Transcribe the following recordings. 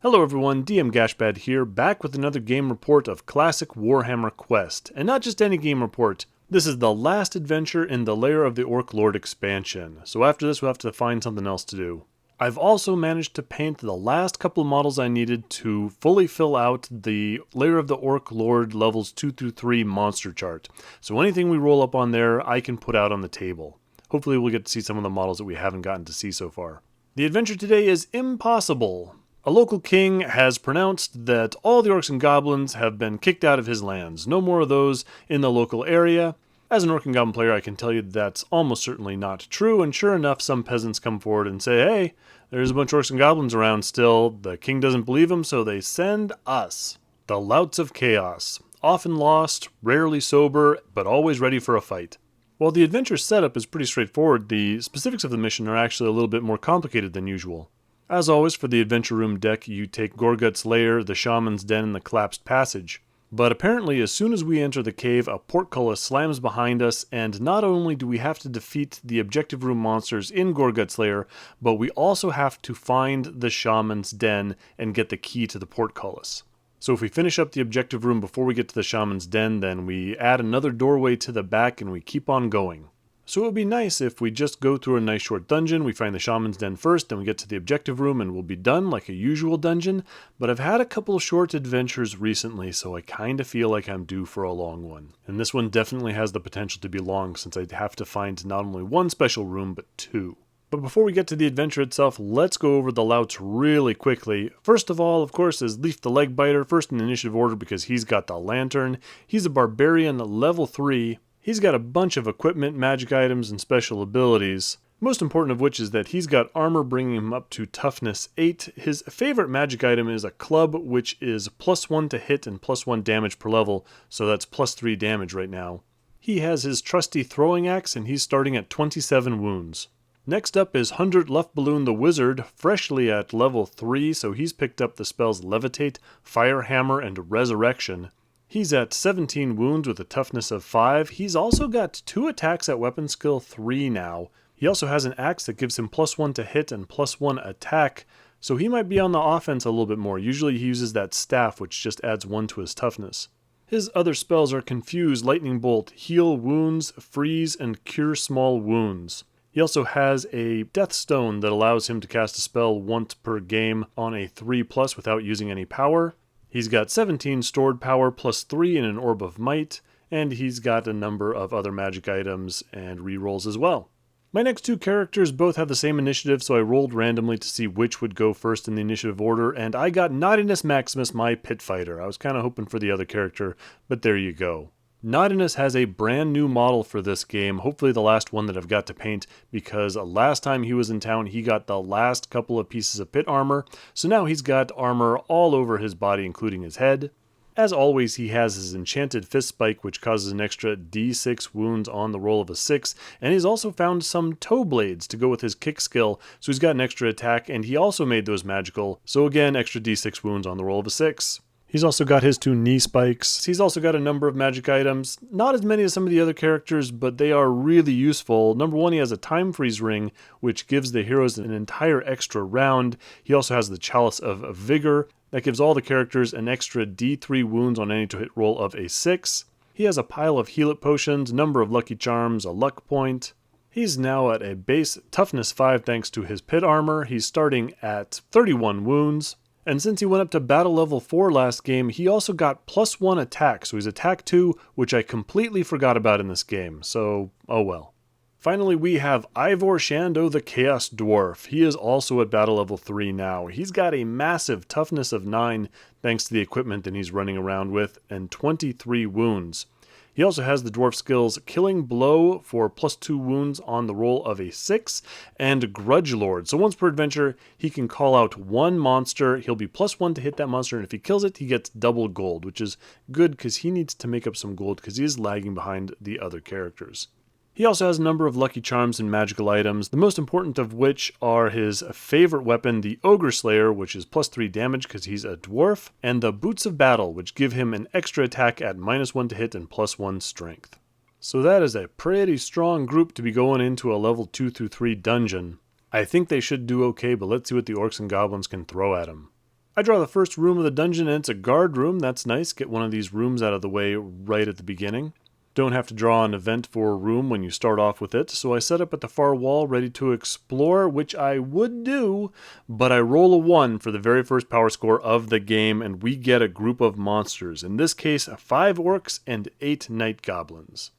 Hello everyone, DM Gashbad here, back with another game report of classic Warhammer Quest. And not just any game report, this is the last adventure in the Lair of the Orc Lord expansion. So after this we'll have to find something else to do. I've also managed to paint the last couple of models I needed to fully fill out the Lair of the Orc Lord levels 2 through 3 monster chart. So anything we roll up on there, I can put out on the table. Hopefully we'll get to see some of the models that we haven't gotten to see so far. The adventure today is impossible. A local king has pronounced that all the Orcs and Goblins have been kicked out of his lands. No more of those in the local area. As an Orc and Goblin player, I can tell you that's almost certainly not true, and sure enough, some peasants come forward and say, hey, there's a bunch of Orcs and Goblins around still. The king doesn't believe them, so they send us. The Louts of Chaos. Often lost, rarely sober, but always ready for a fight. While the adventure setup is pretty straightforward, the specifics of the mission are actually a little bit more complicated than usual. As always, for the Adventure Room deck, you take Gorgut's Lair, the Shaman's Den, and the Collapsed Passage. But apparently, as soon as we enter the cave, a portcullis slams behind us, and not only do we have to defeat the Objective Room monsters in Gorgut's Lair, but we also have to find the Shaman's Den and get the key to the portcullis. So if we finish up the Objective Room before we get to the Shaman's Den, then we add another doorway to the back and we keep on going. So it would be nice if we just go through a nice short dungeon, we find the Shaman's Den first, then we get to the Objective Room and we'll be done like a usual dungeon, but I've had a couple short adventures recently, so I kinda feel like I'm due for a long one. And this one definitely has the potential to be long, since I'd have to find not only one special room, but two. But before we get to the adventure itself, let's go over the Louts really quickly. First of all, of course, is Lief the Legbiter, first in initiative order because he's got the lantern. He's a Barbarian level 3. He's got a bunch of equipment, magic items, and special abilities. Most important of which is that he's got armor bringing him up to toughness 8. His favorite magic item is a club, which is +1 to hit and +1 damage per level, so that's +3 damage right now. He has his trusty throwing axe, and he's starting at 27 wounds. Next up is Hundert Luftballoon the Wizard, freshly at level 3, so he's picked up the spells Levitate, Fire Hammer, and Resurrection. He's at 17 wounds with a toughness of 5. He's also got 2 attacks at weapon skill 3 now. He also has an axe that gives him +1 to hit and +1 attack, so he might be on the offense a little bit more. Usually he uses that staff, which just adds 1 to his toughness. His other spells are Confuse, Lightning Bolt, Heal Wounds, Freeze, and Cure Small Wounds. He also has a Death Stone that allows him to cast a spell once per game on a 3+ without using any power. He's got 17 stored power +3 in an Orb of Might, and he's got a number of other magic items and rerolls as well. My next two characters both have the same initiative, so I rolled randomly to see which would go first in the initiative order, and I got Naughtiness Maximus, my pit fighter. I was kind of hoping for the other character, but there you go. Naughtiness has a brand new model for this game, hopefully the last one that I've got to paint, because last time he was in town he got the last couple of pieces of pit armor, so now he's got armor all over his body including his head. As always, he has his enchanted fist spike, which causes an extra d6 wounds on the roll of a 6, and he's also found some toe blades to go with his kick skill, so he's got an extra attack, and he also made those magical, so again extra d6 wounds on the roll of a 6. He's also got his 2 knee spikes. He's also got a number of magic items. Not as many as some of the other characters, but they are really useful. Number 1, he has a Time Freeze ring, which gives the heroes an entire extra round. He also has the Chalice of Vigor. That gives all the characters an extra d3 wounds on any to-hit roll of a 6. He has a pile of Heal It potions, number of Lucky Charms, a luck point. He's now at a base toughness 5 thanks to his pit armor. He's starting at 31 wounds. And since he went up to battle level 4 last game, he also got +1 attack, so he's attack 2, which I completely forgot about in this game, so oh well. Finally, we have Ivor Shando the Chaos Dwarf. He is also at battle level 3 now. He's got a massive toughness of 9 thanks to the equipment that he's running around with, and 23 wounds. He also has the dwarf skills Killing Blow for +2 wounds on the roll of a 6, and Grudge Lord. So once per adventure, he can call out one monster, he'll be +1 to hit that monster, and if he kills it, he gets double gold, which is good because he needs to make up some gold because he is lagging behind the other characters. He also has a number of Lucky Charms and magical items, the most important of which are his favorite weapon, the Ogre Slayer, which is +3 damage because he's a dwarf, and the Boots of Battle, which give him an extra attack at -1 to hit and +1 strength. So that is a pretty strong group to be going into a level 2 through 3 dungeon. I think they should do okay, but let's see what the Orcs and Goblins can throw at him. I draw the first room of the dungeon, and it's a guard room. That's nice. Get one of these rooms out of the way right at the beginning. Don't have to draw an event for a room when you start off with it, so I set up at the far wall ready to explore, which I would do, but I roll a 1 for the very first power score of the game, and we get a group of monsters. In this case, 5 orcs and 8 night goblins.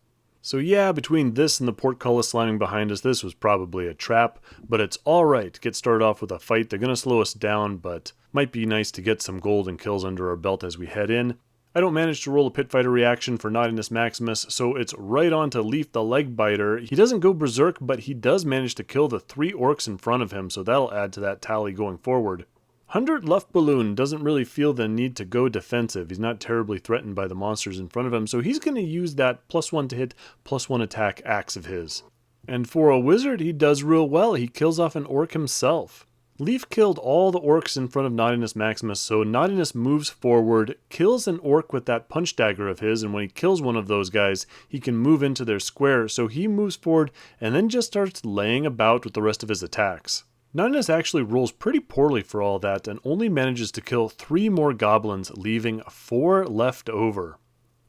So yeah, between this and the portcullis slamming behind us, this was probably a trap, but it's alright. Get started off with a fight. They're going to slow us down, but might be nice to get some gold and kills under our belt as we head in. I don't manage to roll a pit fighter reaction for Naughtiness Maximus, so it's right on to Lief the Legbiter. He doesn't go berserk, but he does manage to kill the 3 orcs in front of him, so that'll add to that tally going forward. Hundert Luftballoon doesn't really feel the need to go defensive. He's not terribly threatened by the monsters in front of him, so he's going to use that +1 to hit, +1 attack axe of his. And for a wizard, he does real well. He kills off an orc himself. Lief killed all the orcs in front of Naughtiness Maximus, so Naughtiness moves forward, kills an orc with that punch dagger of his, and when he kills one of those guys, he can move into their square, so he moves forward and then just starts laying about with the rest of his attacks. Naughtiness actually rolls pretty poorly for all that and only manages to kill 3 more goblins, leaving 4 left over.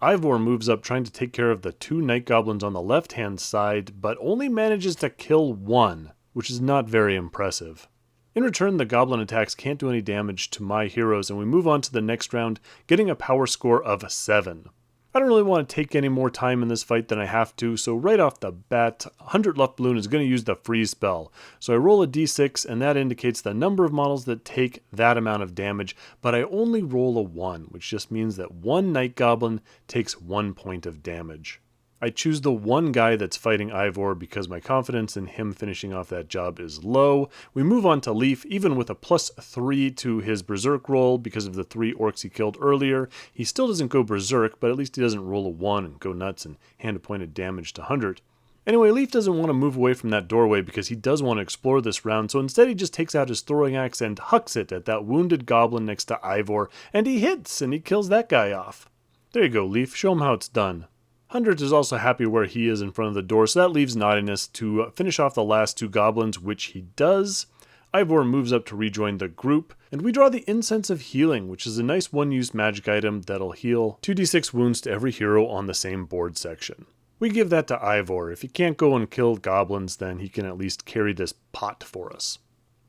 Ivor moves up trying to take care of the 2 night goblins on the left-hand side, but only manages to kill 1, which is not very impressive. In return, the goblin attacks can't do any damage to my heroes, and we move on to the next round, getting a power score of 7. I don't really want to take any more time in this fight than I have to, so right off the bat, Hundert Luftballoon is going to use the freeze spell. So I roll a d6, and that indicates the number of models that take that amount of damage, but I only roll a 1, which just means that 1 night goblin takes 1 point of damage. I choose the one guy that's fighting Ivor because my confidence in him finishing off that job is low. We move on to Lief, even with a +3 to his berserk roll because of the 3 orcs he killed earlier. He still doesn't go berserk, but at least he doesn't roll a 1 and go nuts and hand-appointed damage to Hundert. Anyway, Lief doesn't want to move away from that doorway because he does want to explore this round, so instead he just takes out his throwing axe and hucks it at that wounded goblin next to Ivor, and he hits, and he kills that guy off. There you go, Lief. Show him how it's done. Hundert is also happy where he is in front of the door, so that leaves Naughtiness to finish off the last 2 goblins, which he does. Ivor moves up to rejoin the group, and we draw the Incense of Healing, which is a nice one-use magic item that'll heal 2d6 wounds to every hero on the same board section. We give that to Ivor. If he can't go and kill goblins, then he can at least carry this pot for us.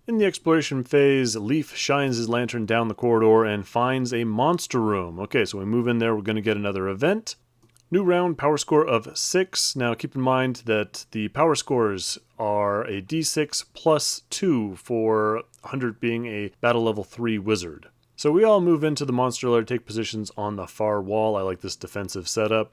In the exploration phase, Lief shines his lantern down the corridor and finds a monster room. Okay, so we move in there, we're going to get another event. New round, power score of 6. Now keep in mind that the power scores are a d6 +2 for Hundert being a battle level 3 wizard. So we all move into the monster lair, take positions on the far wall. I like this defensive setup.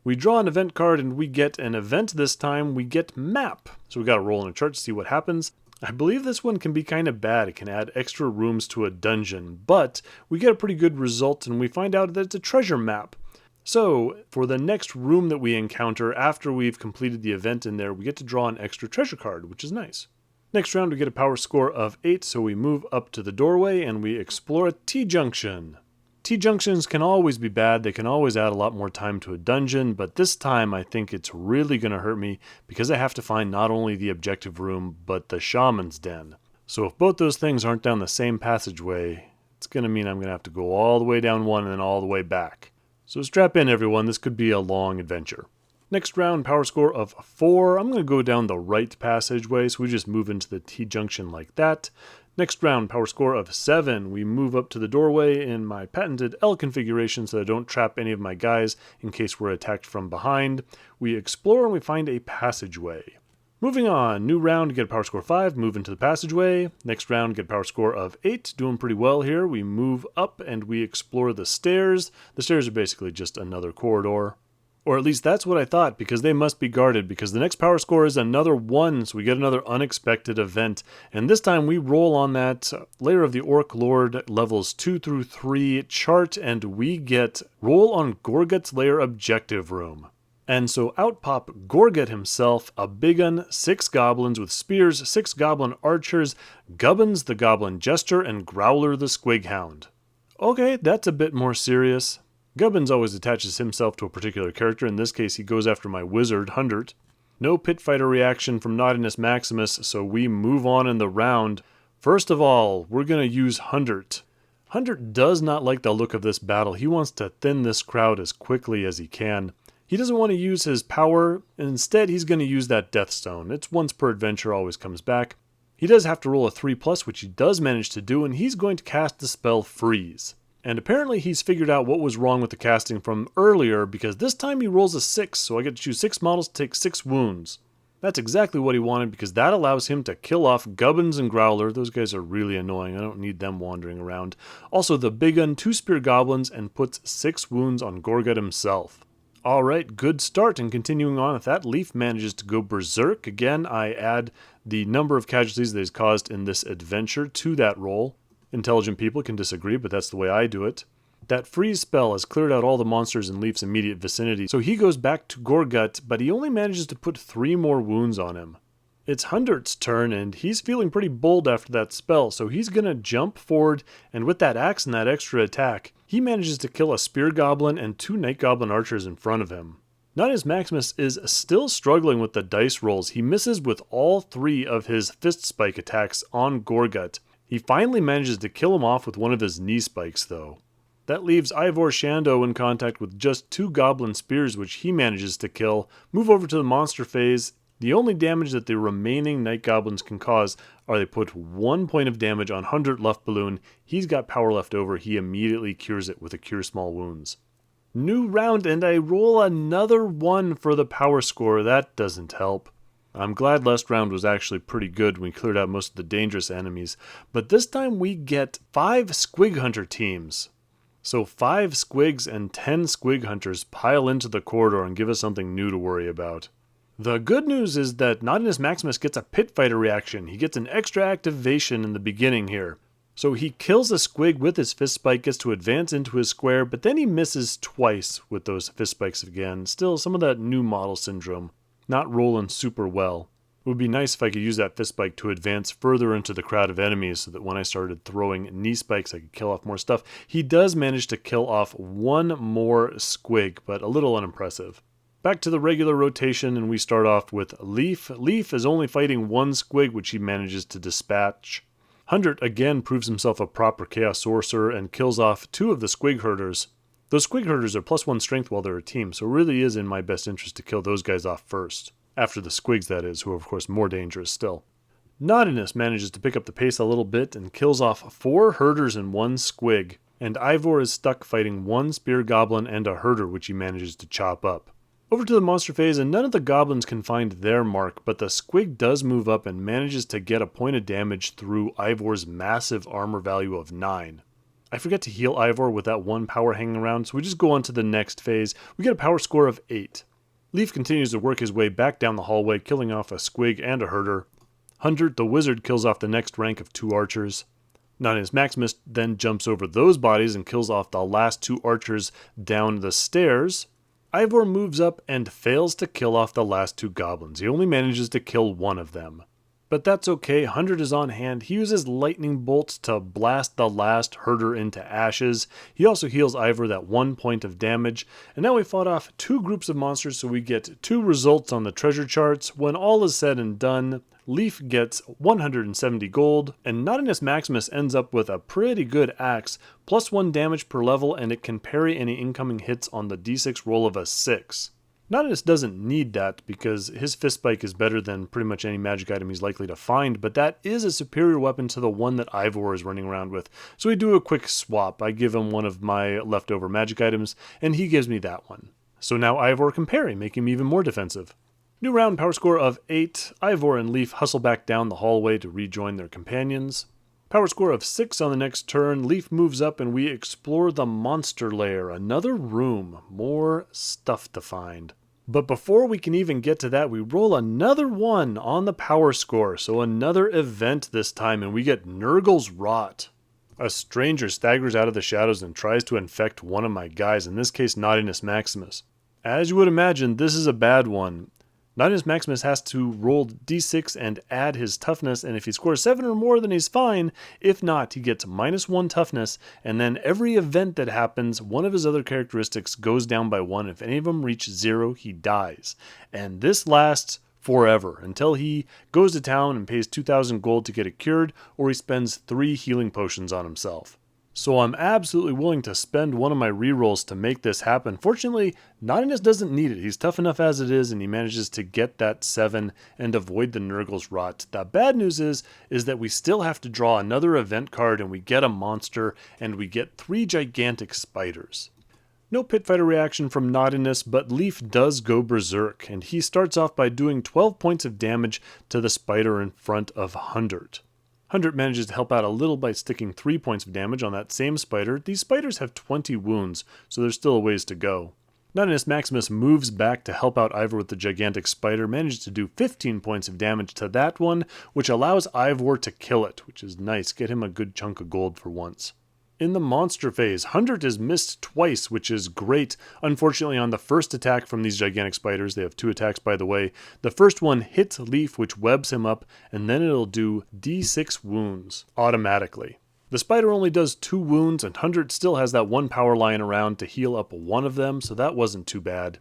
We draw an event card and we get an event this time. We get map. So we got to roll in a chart to see what happens. I believe this one can be kind of bad. It can add extra rooms to a dungeon, but we get a pretty good result and we find out that it's a treasure map. So, for the next room that we encounter after we've completed the event in there, we get to draw an extra treasure card, which is nice. Next round we get a power score of 8, so we move up to the doorway and we explore a T-junction. T-junctions can always be bad, they can always add a lot more time to a dungeon, but this time I think it's really going to hurt me because I have to find not only the objective room, but the shaman's den. So if both those things aren't down the same passageway, it's going to mean I'm going to have to go all the way down one and then all the way back. So strap in everyone, this could be a long adventure. Next round, power score of 4. I'm going to go down the right passageway, so we just move into the T-junction like that. Next round, power score of 7. We move up to the doorway in my patented L configuration so I don't trap any of my guys in case we're attacked from behind. We explore and we find a passageway. Moving on, new round, get a power score 5, move into the passageway. Next round, get a power score of 8, doing pretty well here. We move up and we explore the stairs. The stairs are basically just another corridor. Or at least that's what I thought, because they must be guarded, because the next power score is another 1, so we get another unexpected event. And this time we roll on that Lair of the Orc Lord levels 2 through 3 chart, and we get roll on Gorgut's Lair objective room. And so out pop Gorgut himself, a big un, 6 goblins with spears, 6 goblin archers, Gubbins the goblin jester, and Growler the Squig hound. Okay, that's a bit more serious. Gubbins always attaches himself to a particular character. In this case, he goes after my wizard, Hundert. No pit fighter reaction from Naughtiness Maximus, so we move on in the round. First of all, we're going to use Hundert. Hundert does not like the look of this battle. He wants to thin this crowd as quickly as he can. He doesn't want to use his power, and instead he's going to use that Death Stone. It's once per adventure, always comes back. He does have to roll a 3+, which he does manage to do, and he's going to cast the spell Freeze. And apparently he's figured out what was wrong with the casting from earlier, because this time he rolls a 6, so I get to choose 6 models to take 6 wounds. That's exactly what he wanted, because that allows him to kill off Gubbins and Growler. Those guys are really annoying. I don't need them wandering around. Also the Big Gun 2-Spear Goblins, and puts 6 wounds on Gorgut himself. Alright, good start, and continuing on with that, Lief manages to go berserk. Again, I add the number of casualties that he's caused in this adventure to that roll. Intelligent people can disagree, but that's the way I do it. That freeze spell has cleared out all the monsters in Lief's immediate vicinity, so he goes back to Gorgut, but he only manages to put 3 more wounds on him. It's Hundert's turn, and he's feeling pretty bold after that spell, so he's gonna jump forward, and with that axe and that extra attack, he manages to kill a Spear Goblin and 2 Night Goblin archers in front of him. Naughtiness Maximus is still struggling with the dice rolls. He misses with all 3 of his Fist Spike attacks on Gorgut. He finally manages to kill him off with one of his knee spikes, though. That leaves Ivor Shando in contact with just 2 Goblin Spears, which he manages to kill. Move over to the monster phase. The only damage that the remaining Night Goblins can cause are they put 1 point of damage on Hundert Luftballoon. He's got power left over. He immediately cures it with a Cure Small Wounds. New round, and I roll another 1 for the power score. That doesn't help. I'm glad last round was actually pretty good when we cleared out most of the dangerous enemies, but this time we get 5 Squig Hunter teams. So 5 Squigs and 10 Squig Hunters pile into the corridor and give us something new to worry about. The good news is that Naughtiness Maximus gets a Pit Fighter reaction. He gets an extra activation in the beginning here. So he kills a Squig with his Fist Spike, gets to advance into his square, but then he misses twice with those Fist Spikes again. Still, some of that new model syndrome. Not rolling super well. It would be nice if I could use that Fist Spike to advance further into the crowd of enemies so that when I started throwing knee spikes I could kill off more stuff. He does manage to kill off 1 more Squig, but a little unimpressive. Back to the regular rotation, and we start off with Lief. Lief is only fighting 1 Squig, which he manages to dispatch. Hundert again proves himself a proper Chaos Sorcerer and kills off 2 of the Squig Herders. Those Squig Herders are +1 strength while they're a team, so it really is in my best interest to kill those guys off first. After the Squigs, that is, who are of course more dangerous still. Naughtiness manages to pick up the pace a little bit and kills off 4 Herders and 1 Squig, and Ivor is stuck fighting 1 Spear Goblin and a Herder, which he manages to chop up. Over to the monster phase, and none of the goblins can find their mark, but the Squig does move up and manages to get a point of damage through Ivor's massive armor value of 9. I forget to heal Ivor with that 1 power hanging around, so we just go on to the next phase. We get a power score of 8. Lief continues to work his way back down the hallway, killing off a Squig and a Herder. Hundert the Wizard kills off the next rank of 2 archers. Naughtiness Maximus then jumps over those bodies and kills off the last 2 archers down the stairs. Ivor moves up and fails to kill off the last 2 goblins. He only manages to kill 1 of them. But that's okay, Hundert is on hand. He uses lightning bolts to blast the last Herder into ashes. He also heals Ivor that 1 point of damage. And now we fought off 2 groups of monsters, so we get 2 results on the treasure charts. When all is said and done, Lief gets 170 gold, and Naughtiness Maximus ends up with a pretty good axe, +1 damage per level, and it can parry any incoming hits on the d6 roll of a 6. Naughtiness doesn't need that because his Fist Spike is better than pretty much any magic item he's likely to find, but that is a superior weapon to the one that Ivor is running around with. So we do a quick swap. I give him one of my leftover magic items, and he gives me that one. So now Ivor can parry, making him even more defensive. New round, power score of 8. Ivor and Lief hustle back down the hallway to rejoin their companions. Power score of 6 on the next turn. Lief moves up and we explore the monster lair. Another room. More stuff to find. But before we can even get to that, we roll another 1 on the power score. So another event this time, and we get Nurgle's Rot. A stranger staggers out of the shadows and tries to infect one of my guys, in this case Naughtiness Maximus. As you would imagine, this is a bad one. Naughtiness Maximus has to roll d6 and add his toughness, and if he scores 7 or more, then he's fine. If not, he gets -1 toughness, and then every event that happens, one of his other characteristics goes down by 1. If any of them reach 0, he dies. And this lasts forever, until he goes to town and pays 2,000 gold to get it cured, or he spends 3 healing potions on himself. So I'm absolutely willing to spend one of my rerolls to make this happen. Fortunately, Naughtiness doesn't need it. He's tough enough as it is, and he manages to get that 7 and avoid the Nurgle's Rot. The bad news is that we still have to draw another event card, and we get a monster, and we get 3 gigantic spiders. No pit fighter reaction from Naughtiness, but Lief does go berserk, and he starts off by doing 12 points of damage to the spider in front of Hundert. Hundert manages to help out a little by sticking 3 points of damage on that same spider. These spiders have 20 wounds, so there's still a ways to go. Naughtiness Maximus moves back to help out Ivor with the gigantic spider, manages to do 15 points of damage to that one, which allows Ivor to kill it, which is nice. Get him a good chunk of gold for once. In the monster phase, Hundert is missed twice, which is great. Unfortunately, on the first attack from these gigantic spiders, they have 2 attacks by the way, the first one hits Lief, which webs him up, and then it'll do d6 wounds automatically. The spider only does 2 wounds, and Hundert still has that 1 power lying around to heal up one of them, so that wasn't too bad.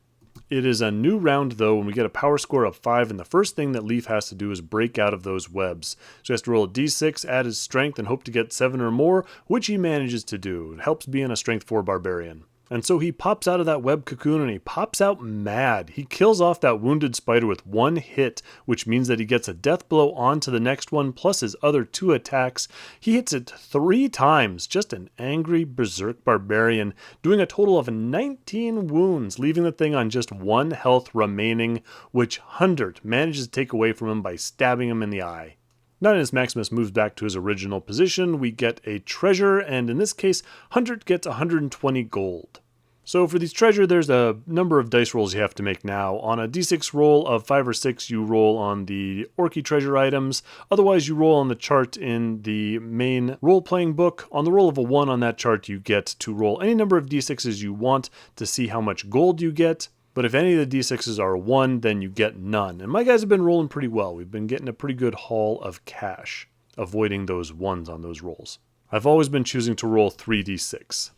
It is a new round though, and we get a power score of 5, and the first thing that Lief has to do is break out of those webs. So he has to roll a d6, add his strength, and hope to get 7 or more, which he manages to do. It helps being a strength 4 barbarian. And so he pops out of that web cocoon, and he pops out mad. He kills off that wounded spider with 1 hit, which means that he gets a death blow onto the next one, plus his other 2 attacks. He hits it 3 times, just an angry berserk barbarian, doing a total of 19 wounds, leaving the thing on just 1 health remaining, which Hundert manages to take away from him by stabbing him in the eye. Naughtiness Maximus moves back to his original position. We get a treasure, and in this case, Hundert gets 120 gold. So for these treasure, there's a number of dice rolls you have to make now. On a d6 roll of 5 or 6, you roll on the Orky treasure items. Otherwise, you roll on the chart in the main role-playing book. On the roll of a 1 on that chart, you get to roll any number of d6s you want to see how much gold you get. But if any of the d6s are 1, then you get none. And my guys have been rolling pretty well. We've been getting a pretty good haul of cash, avoiding those 1s on those rolls. I've always been choosing to roll 3d6.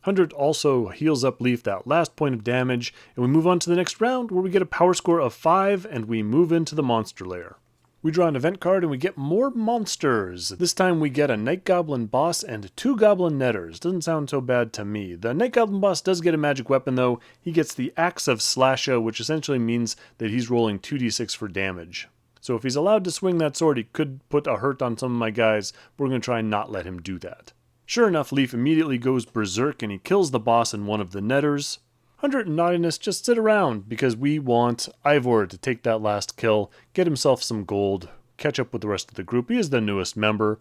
Hundert also heals up Lief that last point of damage, and we move on to the next round where we get a power score of 5, and we move into the monster lair. We draw an event card and we get more monsters. This time we get a Night Goblin boss and 2 Goblin Netters. Doesn't sound so bad to me. The Night Goblin boss does get a magic weapon though. He gets the Axe of Slasha, which essentially means that he's rolling 2d6 for damage. So if he's allowed to swing that sword, he could put a hurt on some of my guys. We're going to try and not let him do that. Sure enough, Lief immediately goes berserk and he kills the boss and one of the Netters. Hundert and Naughtiness just sit around because we want Ivor to take that last kill, get himself some gold, catch up with the rest of the group. He is the newest member.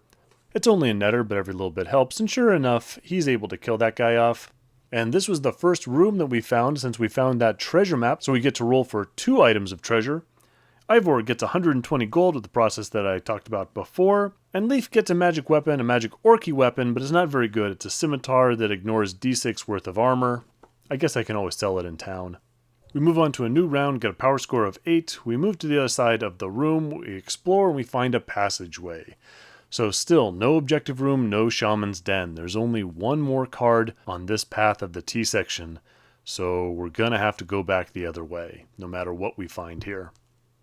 It's only a Netter, but every little bit helps, and sure enough, he's able to kill that guy off. And this was the first room that we found since we found that treasure map, so we get to roll for 2 items of treasure. Ivor gets 120 gold with the process that I talked about before, and Lief gets a magic weapon, a magic orky weapon, but it's not very good. It's a scimitar that ignores d6 worth of armor. I guess I can always sell it in town. We move on to a new round, get a power score of 8. We move to the other side of the room, we explore, and we find a passageway. So still, no objective room, no shaman's den. There's only 1 more card on this path of the T section, so we're gonna have to go back the other way, no matter what we find here.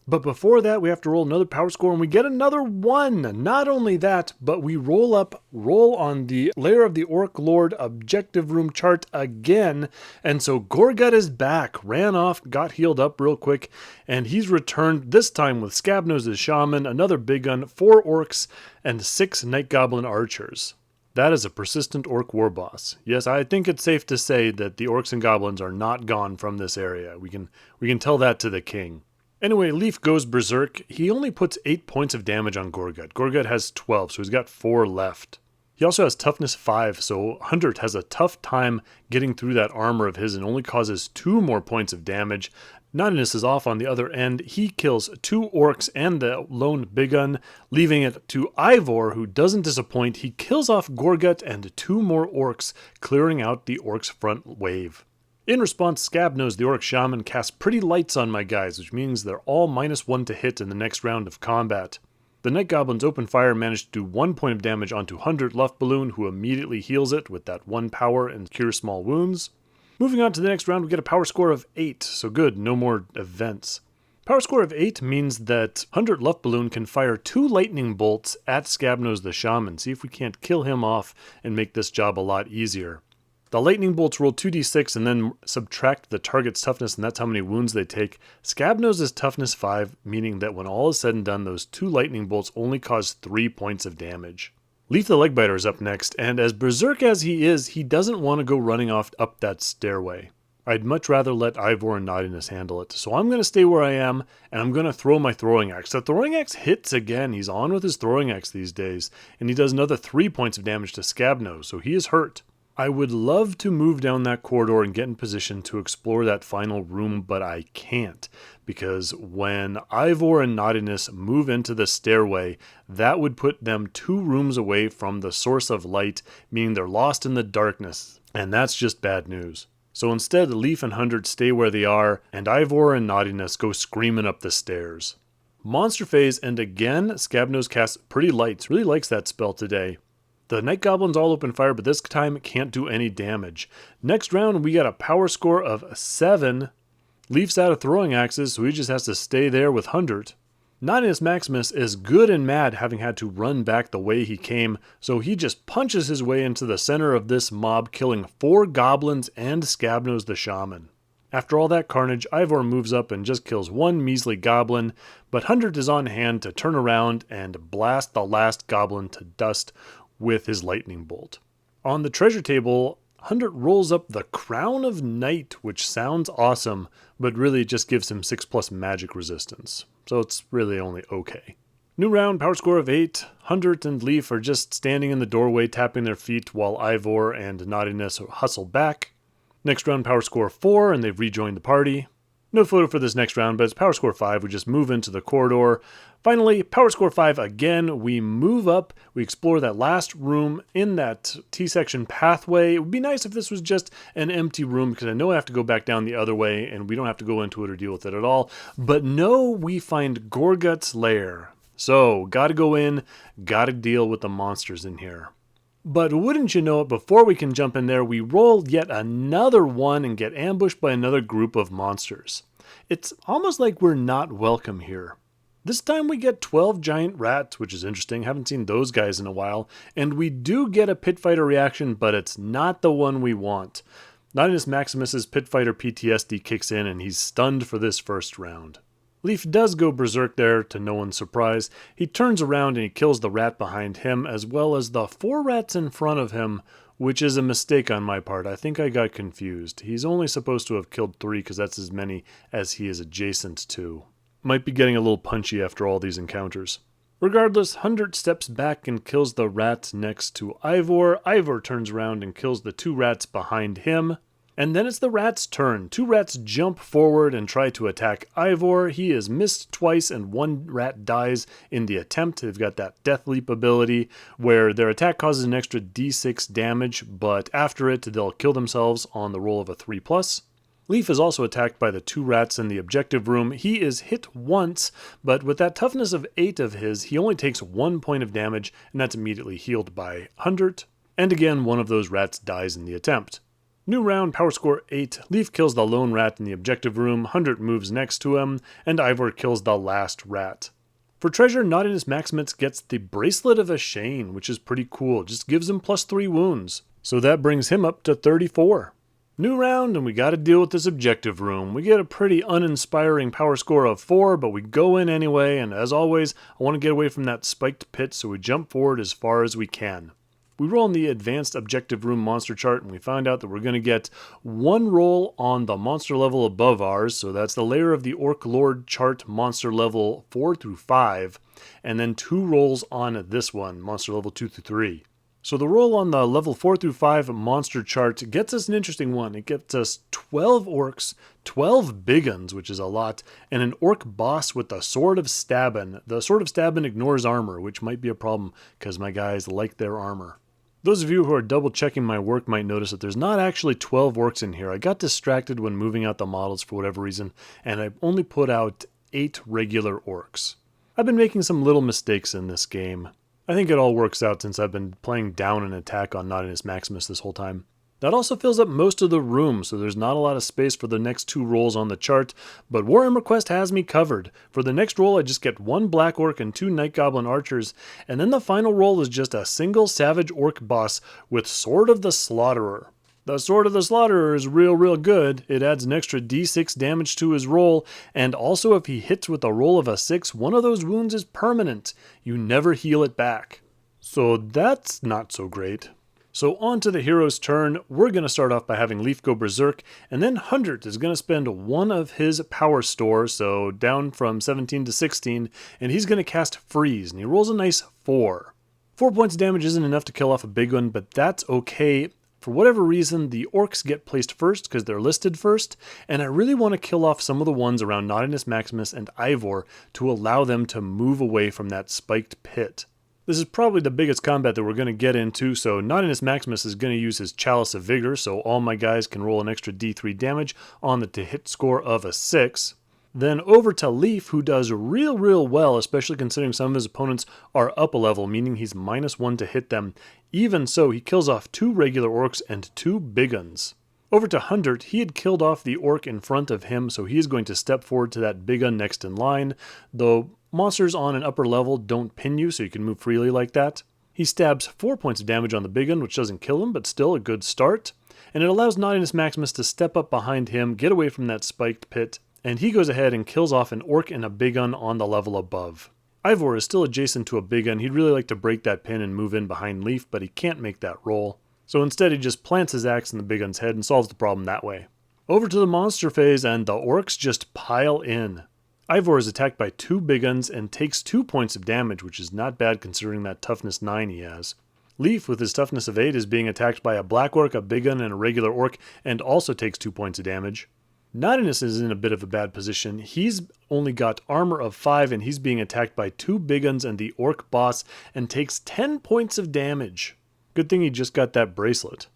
But before that, we have to roll another power score, and we get another 1. Not only that, but we roll on the Lair of the Orc Lord objective room chart again. And so Gorgut is back, ran off, got healed up real quick, and he's returned this time with Scabnose as shaman, another big gun, 4 orcs, and 6 Night Goblin archers. That is a persistent orc war boss. Yes, I think it's safe to say that the Orcs and Goblins are not gone from this area. We can tell that to the king. Anyway, Lief goes berserk. He only puts 8 points of damage on Gorgut. Gorgut has 12, so he's got 4 left. He also has toughness 5, so Hundert has a tough time getting through that armor of his and only causes 2 more points of damage. Naughtiness is off on the other end. He kills 2 orcs and the lone big gun, leaving it to Ivor, who doesn't disappoint. He kills off Gorgut and 2 more orcs, clearing out the orcs' front wave. In response, Scabnose, the Orc Shaman, casts pretty lights on my guys, which means they're all -1 to hit in the next round of combat. The Night Goblins open fire managed to do 1 point of damage onto Hundert Luftballoon, who immediately heals it with that 1 power and cures small wounds. Moving on to the next round, we get a power score of 8, so good, no more events. Power score of 8 means that Hundert Luftballoon can fire 2 lightning bolts at Scabnose the Shaman. See if we can't kill him off and make this job a lot easier. The lightning bolts roll 2d6 and then subtract the target's toughness, and that's how many wounds they take. Scabnose is toughness 5, meaning that when all is said and done, those 2 lightning bolts only cause 3 points of damage. Lief the Legbiter is up next, and as berserk as he is, he doesn't want to go running off up that stairway. I'd much rather let Ivor and Naughtiness handle it, so I'm going to stay where I am, and I'm going to throw my throwing axe. The throwing axe hits again. He's on with his throwing axe these days, and he does another 3 points of damage to Scabnose, so he is hurt. I would love to move down that corridor and get in position to explore that final room, but I can't, because when Ivor and Naughtiness move into the stairway, that would put them 2 rooms away from the source of light, meaning they're lost in the darkness, and that's just bad news. So instead, Lief and Hundert stay where they are, and Ivor and Naughtiness go screaming up the stairs. Monster phase, and again, Scabnose casts Pretty Lights. Really likes that spell today. The Night Goblins all open fire, but this time it can't do any damage. Next round, we got a power score of 7. Lief's out of throwing axes, so he just has to stay there with Hundert. Naughtiness Maximus is good and mad, having had to run back the way he came, so he just punches his way into the center of this mob, killing 4 goblins and Scabnose the Shaman. After all that carnage, Ivor moves up and just kills 1 measly goblin, but Hundert is on hand to turn around and blast the last goblin to dust with his lightning bolt. On the treasure table, Hundert rolls up the Crown of Night, which sounds awesome, but really just gives him 6+ magic resistance. So it's really only okay. New round, power score of 8. Hundert and Lief are just standing in the doorway tapping their feet while Ivor and Naughtiness hustle back. Next round, power score 4, and they've rejoined the party. No photo for this next round, but it's power score 5. We just move into the corridor. Finally, power score 5 again. We move up. We explore that last room in that T-section pathway. It would be nice if this was just an empty room, because I know I have to go back down the other way, and we don't have to go into it or deal with it at all. But no, we find Gorgut's lair. So, gotta go in, gotta deal with the monsters in here. But wouldn't you know it, before we can jump in there, we roll yet another one and get ambushed by another group of monsters. It's almost like we're not welcome here. This time we get 12 giant rats, which is interesting. Haven't seen those guys in a while. And we do get a pit fighter reaction, but it's not the one we want. Naughtiness Maximus's pit fighter PTSD kicks in, and he's stunned for this first round. Lief does go berserk there, to no one's surprise. He turns around and he kills the rat behind him, as well as the 4 rats in front of him, which is a mistake on my part. I think I got confused. He's only supposed to have killed 3, because that's as many as he is adjacent to. Might be getting a little punchy after all these encounters. Regardless, Hundert steps back and kills the rat next to Ivor. Ivor turns around and kills the 2 rats behind him. And then it's the rat's turn. 2 rats jump forward and try to attack Ivor. He is missed twice and 1 rat dies in the attempt. They've got that Death Leap ability where their attack causes an extra d6 damage, but after it they'll kill themselves on the roll of a 3+. Lief is also attacked by the 2 rats in the objective room. He is hit once, but with that toughness of 8 of his, he only takes 1 point of damage, and that's immediately healed by Hundert. And again, one of those rats dies in the attempt. New round, power score 8. Lief kills the lone rat in the objective room, Hundert moves next to him, and Ivor kills the last rat. For treasure, Naughtiness Maximus gets the Bracelet of Ashane, which is pretty cool. Just gives him +3 wounds. So that brings him up to 34. New round, and we gotta deal with this objective room. We get a pretty uninspiring power score of 4, but we go in anyway, and as always, I want to get away from that spiked pit, so we jump forward as far as we can. We roll in the advanced objective room monster chart, and we find out that we're going to get 1 roll on the monster level above ours, so that's the Lair of the Orc Lord chart, monster level 4 through 5, and then 2 rolls on this one, monster level 2 through 3. So the roll on the level 4 through 5 monster chart gets us an interesting one. It gets us 12 orcs, 12 big uns, which is a lot, and an orc boss with the Sword of Stabbin. The Sword of Stabbin ignores armor, which might be a problem because my guys like their armor. Those of you who are double checking my work might notice that there's not actually 12 orcs in here. I got distracted when moving out the models for whatever reason, and I only put out 8 regular orcs. I've been making some little mistakes in this game. I think it all works out since I've been playing down an attack on Naughtiness Maximus this whole time. That also fills up most of the room, so there's not a lot of space for the next 2 rolls on the chart, but Warhammer Quest has me covered. For the next roll I just get 1 Black Orc and 2 Night Goblin archers, and then the final roll is just a single Savage Orc boss with Sword of the Slaughterer. The Sword of the Slaughterer is real good. It adds an extra d6 damage to his roll, and also if he hits with a roll of a 6, one of those wounds is permanent. You never heal it back. So that's not so great. So on to the hero's turn. We're going to start off by having Lief go berserk, and then Hundert is going to spend 1 of his power store, so down from 17 to 16, and he's going to cast Freeze, and he rolls a nice 4. 4 points of damage isn't enough to kill off a big one, but that's okay. For whatever reason, the orcs get placed first because they're listed first, and I really want to kill off some of the ones around Naughtiness, Maximus, and Ivor to allow them to move away from that spiked pit. This is probably the biggest combat that we're going to get into, so Naughtiness Maximus is going to use his Chalice of Vigor, so all my guys can roll an extra d3 damage on the to-hit score of a 6. Then over to Lief, who does real well, especially considering some of his opponents are up a level, meaning he's -1 to hit them. Even so, he kills off 2 regular orcs and 2 big uns. Over to Hundert, he had killed off the orc in front of him, so he is going to step forward to that big un next in line, though monsters on an upper level don't pin you, so you can move freely like that. He stabs 4 points of damage on the big un, which doesn't kill him, but still a good start. And it allows Naughtiness Maximus to step up behind him, get away from that spiked pit, and he goes ahead and kills off an orc and a big un on the level above. Ivor is still adjacent to a big un. He'd really like to break that pin and move in behind Lief, but he can't make that roll. So instead he just plants his axe in the big un's head and solves the problem that way. Over to the monster phase, and the orcs just pile in. Ivor is attacked by 2 big uns and takes 2 points of damage, which is not bad considering that toughness 9 he has. Lief, with his toughness of 8, is being attacked by a black orc, a big un, and a regular orc, and also takes 2 points of damage. Naughtiness is in a bit of a bad position. He's only got armor of 5, and he's being attacked by 2 big uns and the orc boss, and takes 10 points of damage. Good thing he just got that bracelet.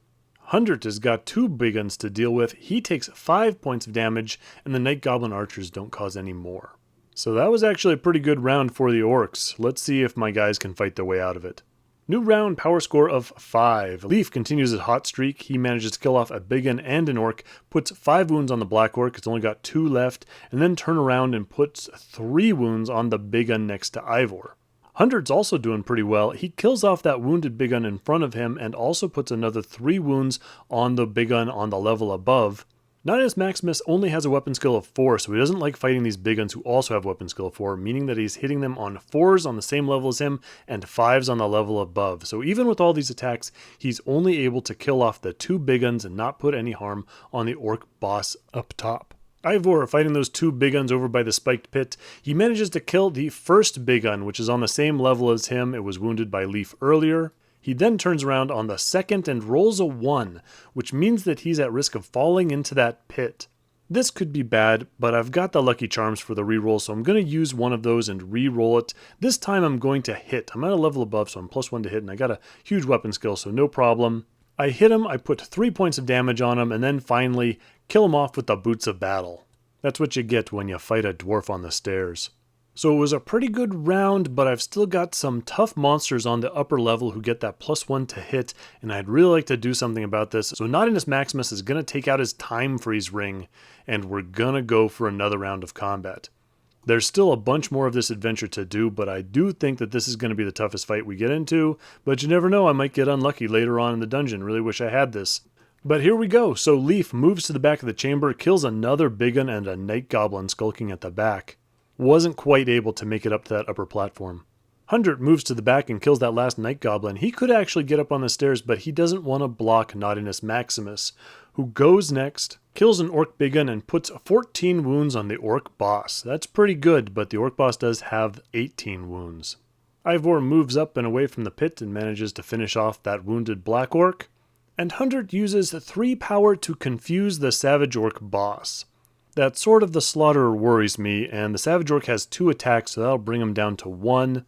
Hundert has got 2 big uns to deal with. He takes 5 points of damage, and the Night Goblin archers don't cause any more. So that was actually a pretty good round for the orcs. Let's see if my guys can fight their way out of it. New round, power score of 5. Lief continues his hot streak. He manages to kill off a big un and an orc, puts 5 wounds on the black orc, it's only got 2 left, and then turn around and puts 3 wounds on the big un next to Ivor. Hundert's also doing pretty well. He kills off that wounded big un in front of him and also puts another 3 wounds on the big un on the level above. Naughtiness Maximus only has a weapon skill of 4, so he doesn't like fighting these big uns who also have weapon skill of 4, meaning that he's hitting them on 4s on the same level as him and 5s on the level above. So even with all these attacks, he's only able to kill off the 2 big uns and not put any harm on the orc boss up top. Ivor, fighting those 2 big uns over by the spiked pit, he manages to kill the first big un, which is on the same level as him. It was wounded by Lief earlier. He then turns around on the second and rolls a 1, which means that he's at risk of falling into that pit. This could be bad, but I've got the lucky charms for the reroll, so I'm going to use one of those and re-roll it. This time I'm going to hit. I'm at a level above, so I'm +1 to hit, and I got a huge weapon skill, so no problem. I hit him, I put 3 points of damage on him, and then finally kill him off with the Boots of Battle. That's what you get when you fight a dwarf on the stairs. So it was a pretty good round, but I've still got some tough monsters on the upper level who get that +1 to hit, and I'd really like to do something about this. So Naughtiness Maximus is going to take out his Time Freeze ring, and we're going to go for another round of combat. There's still a bunch more of this adventure to do, but I do think that this is going to be the toughest fight we get into, but you never know, I might get unlucky later on in the dungeon. Really wish I had this. But here we go. So Lief moves to the back of the chamber, kills another big un and a Night Goblin skulking at the back. Wasn't quite able to make it up to that upper platform. Hundert moves to the back and kills that last Night Goblin. He could actually get up on the stairs, but he doesn't want to block Naughtiness Maximus, who goes next, kills an orc big un, and puts 14 wounds on the orc boss. That's pretty good, but the orc boss does have 18 wounds. Ivor moves up and away from the pit and manages to finish off that wounded black orc. And Hundert uses 3 power to confuse the Savage Orc boss. That Sword of the Slaughterer worries me, and the Savage Orc has 2 attacks, so that'll bring him down to 1.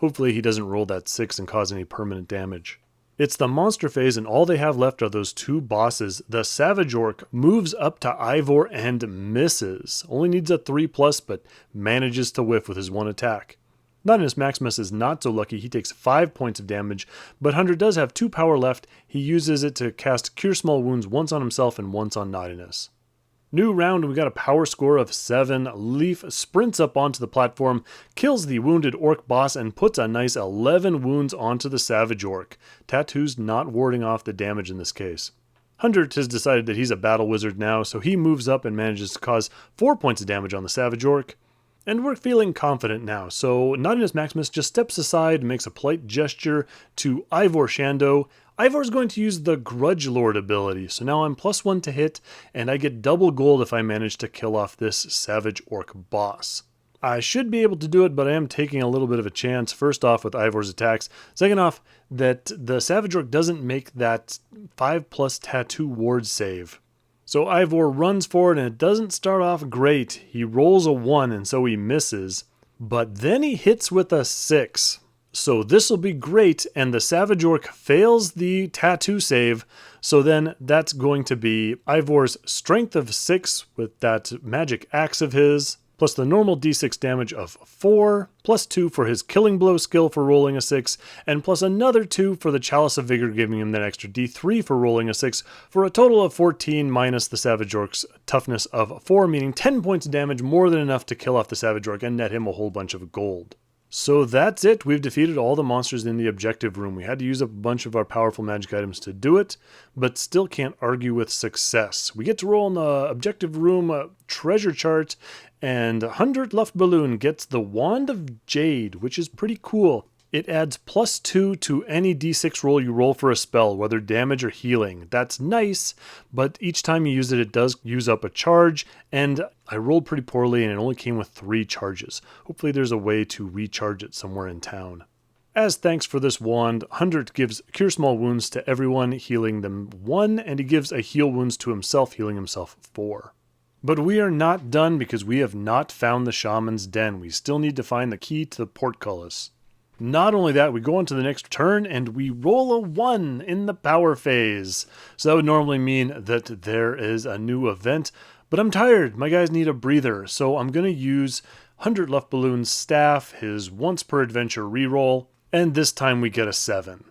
Hopefully he doesn't roll that 6 and cause any permanent damage. It's the monster phase, and all they have left are those 2 bosses. The Savage Orc moves up to Ivor and misses. Only needs a 3+, but manages to whiff with his 1 attack. Naughtiness Maximus is not so lucky, he takes 5 points of damage, but Hundert does have 2 power left. He uses it to cast Cure Small Wounds once on himself and once on Naughtiness. New round, we got a power score of 7. Lief sprints up onto the platform, kills the wounded orc boss, and puts a nice 11 wounds onto the savage orc. Tattoo's not warding off the damage in this case. Hundert has decided that he's a battle wizard now, so he moves up and manages to cause 4 points of damage on the savage orc. And we're feeling confident now, so Naughtiness Maximus just steps aside and makes a polite gesture to Ivor Shando. Ivor is going to use the Grudge Lord ability, so now I'm +1 to hit, and I get double gold if I manage to kill off this savage orc boss. I should be able to do it, but I am taking a little bit of a chance, first off with Ivor's attacks, second off that the savage orc doesn't make that 5+ tattoo ward save. So Ivor runs forward and it doesn't start off great. He rolls a 1 and so he misses, but then he hits with a 6. So this will be great, and the savage orc fails the tattoo save, so then that's going to be Ivor's strength of 6 with that magic axe of his, plus the normal d6 damage of 4, plus 2 for his killing blow skill for rolling a 6, and plus another 2 for the Chalice of Vigor, giving him that extra d3 for rolling a 6, for a total of 14 minus the savage orc's toughness of 4, meaning 10 points of damage, more than enough to kill off the savage orc and net him a whole bunch of gold. So that's it. We've defeated all the monsters in the objective room. We had to use up a bunch of our powerful magic items to do it, but still can't argue with success. We get to roll in the objective room treasure chart, and Hundert Luftballoon gets the Wand of Jade, which is pretty cool. It adds +2 to any d6 roll you roll for a spell, whether damage or healing. That's nice, but each time you use it, it does use up a charge, and I rolled pretty poorly and it only came with 3 charges. Hopefully there's a way to recharge it somewhere in town. As thanks for this wand, Hundert gives Cure Small Wounds to everyone, healing them 1, and he gives a Heal Wounds to himself, healing himself 4. But we are not done because we have not found the Shaman's Den. We still need to find the key to the portcullis. Not only that, we go on to the next turn and we roll a 1 in the power phase. So that would normally mean that there is a new event, but I'm tired. My guys need a breather, so I'm going to use Hundert Luftballoon's staff, his once per adventure reroll, and this time we get a 7.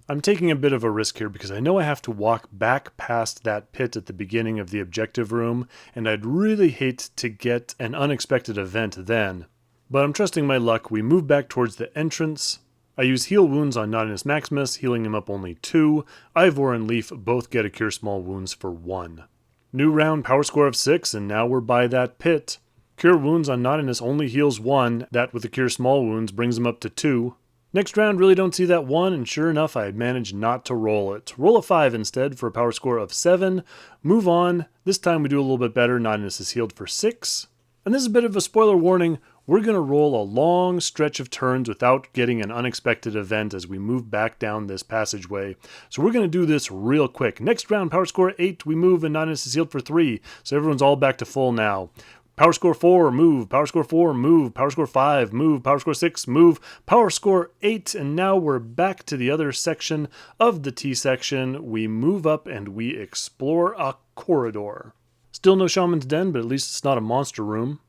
I'm taking a bit of a risk here because I know I have to walk back past that pit at the beginning of the objective room, and I'd really hate to get an unexpected event then. But I'm trusting my luck. We move back towards the entrance. I use Heal Wounds on Naughtiness Maximus, healing him up only 2. Ivor and Lief both get a Cure Small Wounds for 1. New round, power score of 6, and now we're by that pit. Cure Wounds on Naughtiness only heals 1. That with the Cure Small Wounds brings him up to 2. Next round, really don't see that 1, and sure enough, I managed not to roll it. Roll a 5 instead for a power score of 7. Move on. This time we do a little bit better. Naughtiness is healed for 6. And this is a bit of a spoiler warning. We're going to roll a long stretch of turns without getting an unexpected event as we move back down this passageway. So we're going to do this real quick. Next round, power score 8, we move, and Naughtiness is healed for 3. So everyone's all back to full now. Power score 4, move. Power score 4, move. Power score 5, move. Power score 6, move. Power score 8, and now we're back to the other section of the T section. We move up and we explore a corridor. Still no Shaman's Den, but at least it's not a monster room.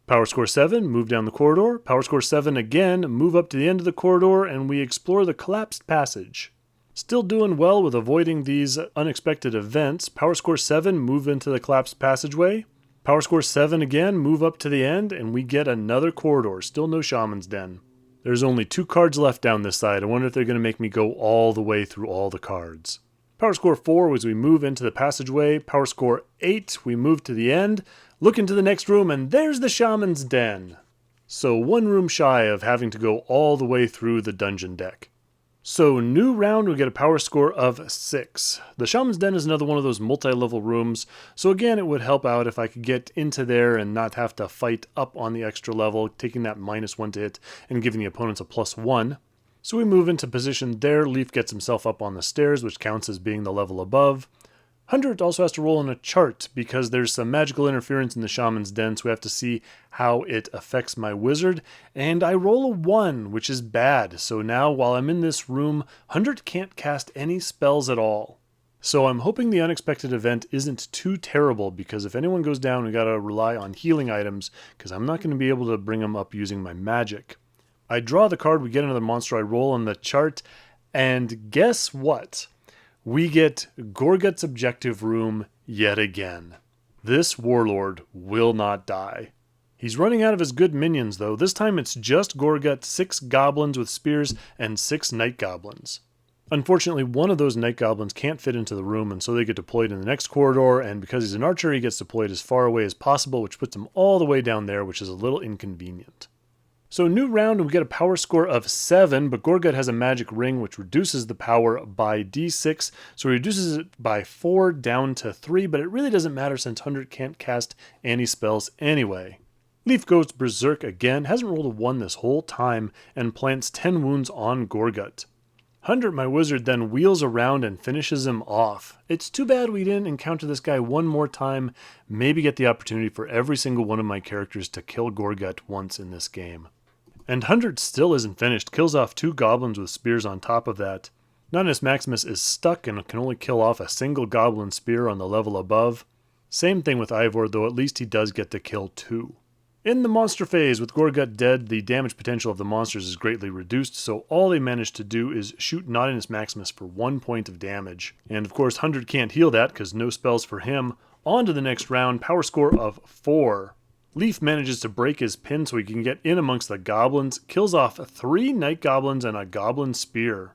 Power score 7, move down the corridor. Power score 7 again, move up to the end of the corridor, and we explore the collapsed passage. Still doing well with avoiding these unexpected events. Power score 7, move into the collapsed passageway. Power score 7 again, move up to the end, and we get another corridor. Still no Shaman's Den. There's only 2 cards left down this side. I wonder if they're going to make me go all the way through all the cards. Power score 4 as we move into the passageway. Power score 8, we move to the end. Look into the next room, and there's the Shaman's Den. So 1 room shy of having to go all the way through the dungeon deck. So new round, we get a power score of 6. The Shaman's Den is another one of those multi-level rooms, so again it would help out if I could get into there and not have to fight up on the extra level, taking that -1 to hit and giving the opponents a +1. So we move into position there. Lief gets himself up on the stairs, which counts as being the level above. Hundert also has to roll in a chart because there's some magical interference in the Shaman's Den, so we have to see how it affects my wizard. And I roll a 1, which is bad. So now while I'm in this room, Hundert can't cast any spells at all. So I'm hoping the unexpected event isn't too terrible, because if anyone goes down, we gotta rely on healing items, because I'm not going to be able to bring them up using my magic. I draw the card, we get another monster, I roll on the chart, and guess what? We get Gorgut's objective room yet again. This warlord will not die. He's running out of his good minions though. This time it's just Gorgut, 6 goblins with spears, and 6 night goblins. Unfortunately, one of those night goblins can't fit into the room, and so they get deployed in the next corridor, and because he's an archer, he gets deployed as far away as possible, which puts him all the way down there, which is a little inconvenient. So new round, and we get a power score of 7, but Gorgut has a magic ring which reduces the power by d6, so he reduces it by 4 down to 3, but it really doesn't matter since Hundert can't cast any spells anyway. Lief goes berserk again, hasn't rolled a 1 this whole time, and plants 10 wounds on Gorgut. Hundert, my wizard, then wheels around and finishes him off. It's too bad we didn't encounter this guy one more time, maybe get the opportunity for every single one of my characters to kill Gorgut once in this game. And Hundert still isn't finished, kills off 2 goblins with spears on top of that. Naughtiness Maximus is stuck and can only kill off a single goblin spear on the level above. Same thing with Ivor, though at least he does get to kill 2. In the monster phase, with Gorgut dead, the damage potential of the monsters is greatly reduced, so all they manage to do is shoot Naughtiness Maximus for 1 point of damage. And of course Hundert can't heal that because no spells for him. On to the next round, power score of 4. Lief manages to break his pin so he can get in amongst the goblins, kills off 3 night goblins and a goblin spear.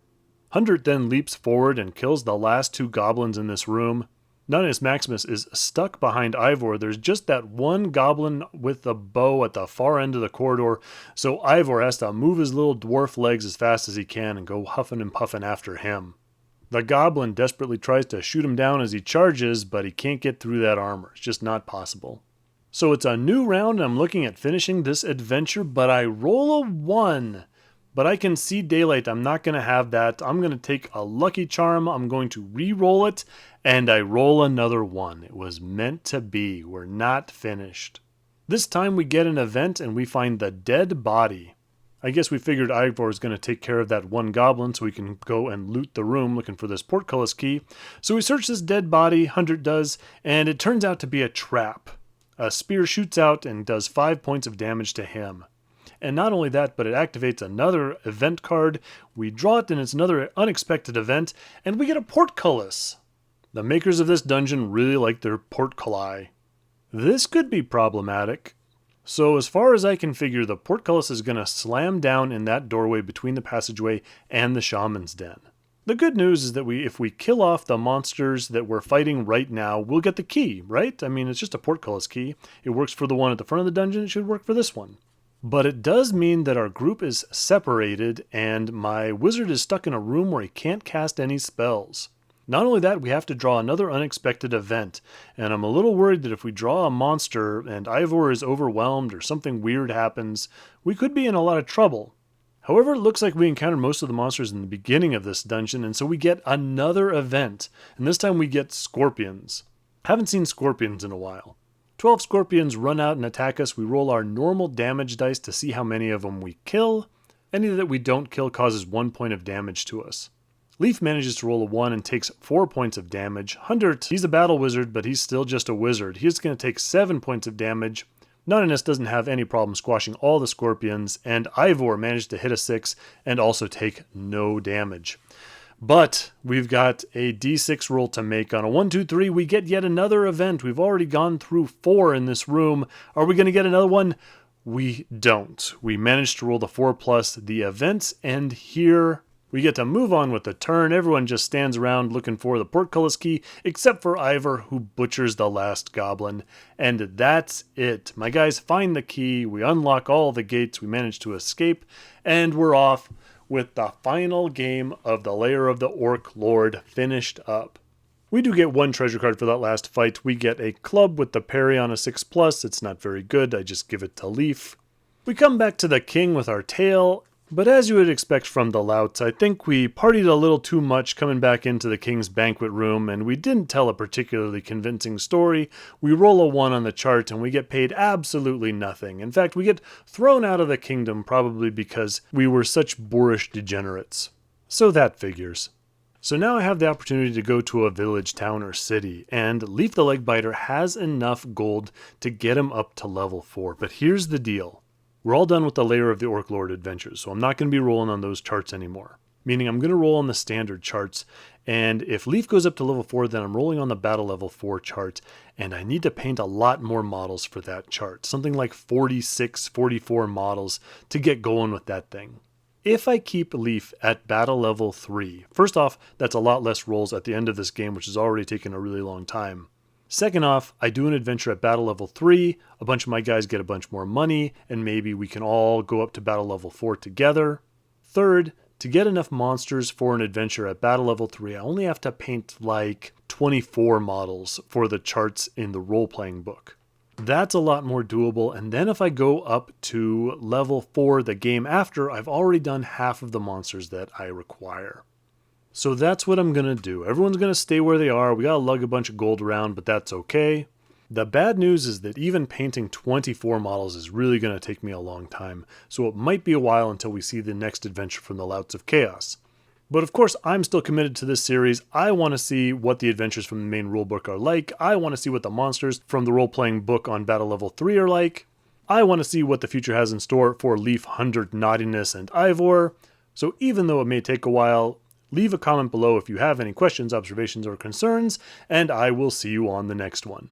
Hundert then leaps forward and kills the last 2 goblins in this room. Naughtiness Maximus is stuck behind Ivor. There's just that one goblin with the bow at the far end of the corridor, so Ivor has to move his little dwarf legs as fast as he can and go huffing and puffing after him. The goblin desperately tries to shoot him down as he charges, but he can't get through that armor. It's just not possible. So it's a new round, and I'm looking at finishing this adventure, but I roll a 1. But I can see daylight. I'm not going to have that. I'm going to take a lucky charm. I'm going to re-roll it, and I roll another 1. It was meant to be. We're not finished. This time we get an event, and we find the dead body. I guess we figured Ivor is going to take care of that one goblin so we can go and loot the room looking for this portcullis key. So we search this dead body, Hundert does, and it turns out to be a trap. A spear shoots out and does 5 points of damage to him. And not only that, but it activates another event card. We draw it and it's another unexpected event, and we get a portcullis. The makers of this dungeon really like their portculli. This could be problematic. So as far as I can figure, the portcullis is going to slam down in that doorway between the passageway and the shaman's den. The good news is that if we kill off the monsters that we're fighting right now, we'll get the key, right? I mean, it's just a portcullis key. It works for the one at the front of the dungeon. It should work for this one. But it does mean that our group is separated and my wizard is stuck in a room where he can't cast any spells. Not only that, we have to draw another unexpected event, and I'm a little worried that if we draw a monster and Ivor is overwhelmed or something weird happens, we could be in a lot of trouble. However, it looks like we encountered most of the monsters in the beginning of this dungeon, and so we get another event, and this time we get scorpions. Haven't seen scorpions in a while. 12 scorpions run out and attack us. We roll our normal damage dice to see how many of them we kill. Any that we don't kill causes 1 point of damage to us. Lief manages to roll a 1 and takes 4 points of damage. Hundert, he's a battle wizard, but he's still just a wizard. He's going to take 7 points of damage. Naughtiness doesn't have any problem squashing all the scorpions, and Ivor managed to hit a 6 and also take no damage. But we've got a d6 roll to make. On a 1, 2, 3, we get yet another event. We've already gone through 4 in this room. Are we going to get another one? We don't. We managed to roll the 4 plus the events, and here we get to move on with the turn. Everyone just stands around looking for the portcullis key, except for Ivor, who butchers the last goblin. And that's it. My guys find the key, we unlock all the gates, we manage to escape, and we're off with the final game of the Lair of the Orc Lord finished up. We do get 1 treasure card for that last fight. We get a club with the parry on a 6+. It's not very good. I just give it to Lief. We come back to the king with our tail. But as you would expect from the Louts, I think we partied a little too much coming back into the king's banquet room, and we didn't tell a particularly convincing story. We roll a 1 on the chart, and we get paid absolutely nothing. In fact, we get thrown out of the kingdom probably because we were such boorish degenerates. So that figures. So now I have the opportunity to go to a village, town, or city, and Lief the Legbiter has enough gold to get him up to level 4. But here's the deal. We're all done with the Lair of the Orc Lord adventures, so I'm not going to be rolling on those charts anymore. Meaning I'm going to roll on the standard charts, and if Lief goes up to level 4, then I'm rolling on the battle level 4 chart, and I need to paint a lot more models for that chart. Something like 46, 44 models to get going with that thing. If I keep Lief at battle level 3, first off, that's a lot less rolls at the end of this game, which has already taken a really long time. Second off, I do an adventure at battle level 3, a bunch of my guys get a bunch more money, and maybe we can all go up to battle level 4 together. Third, to get enough monsters for an adventure at battle level 3, I only have to paint like 24 models for the charts in the role-playing book. That's a lot more doable, and then if I go up to level 4 the game after, I've already done half of the monsters that I require. So that's what I'm going to do. Everyone's going to stay where they are. We got to lug a bunch of gold around, but that's okay. The bad news is that even painting 24 models is really going to take me a long time, so it might be a while until we see the next adventure from the Louts of Chaos. But of course, I'm still committed to this series. I want to see what the adventures from the main rulebook are like. I want to see what the monsters from the role-playing book on battle level 3 are like. I want to see what the future has in store for Lief, Hundert, Naughtiness, and Ivor. So even though it may take a while, leave a comment below if you have any questions, observations, or concerns, and I will see you on the next one.